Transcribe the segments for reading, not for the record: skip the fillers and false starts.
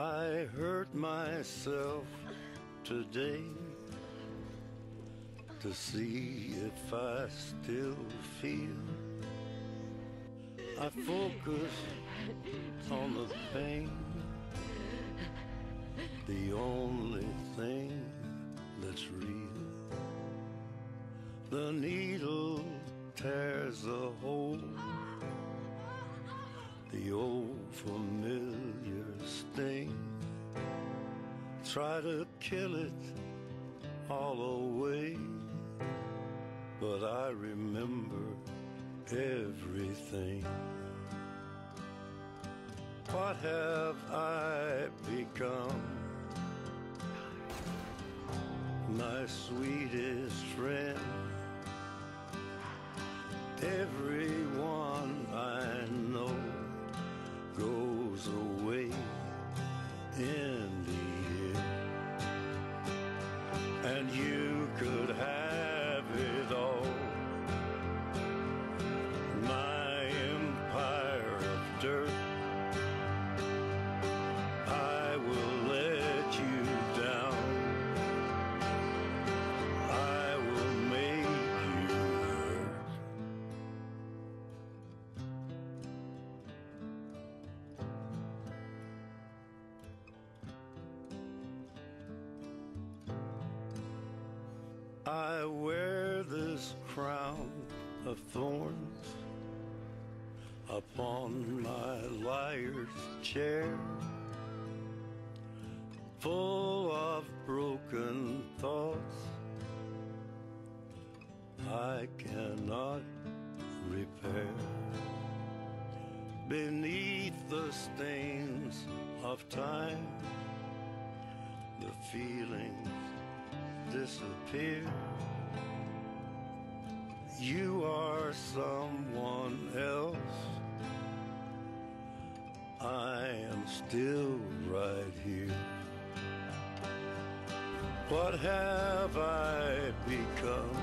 I hurt myself today to see if I still feel. I focus on the pain, the only thing that's real. The needle tears a hole, the old familiar sting. Try to kill it all away, but I remember everything. What have I become? My sweetest friend. Everyone I know goes away in the end, and you could have it all. My empire of dirt, I will let you down. I will make you hurt. I wear this crown of thorns upon my liar's chair, full of broken thoughts I cannot repair. Beneath the stains of time, the feelings disappear. You are someone else, I am still right here. What have I become?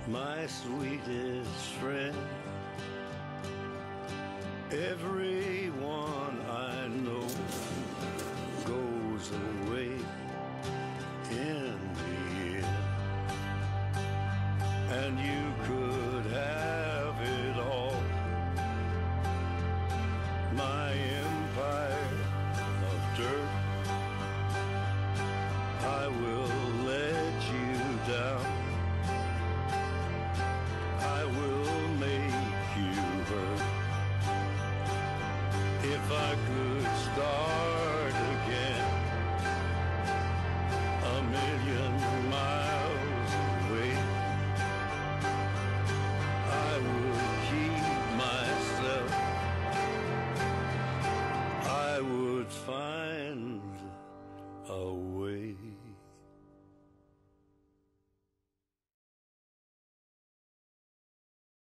My sweetest friend. Everyone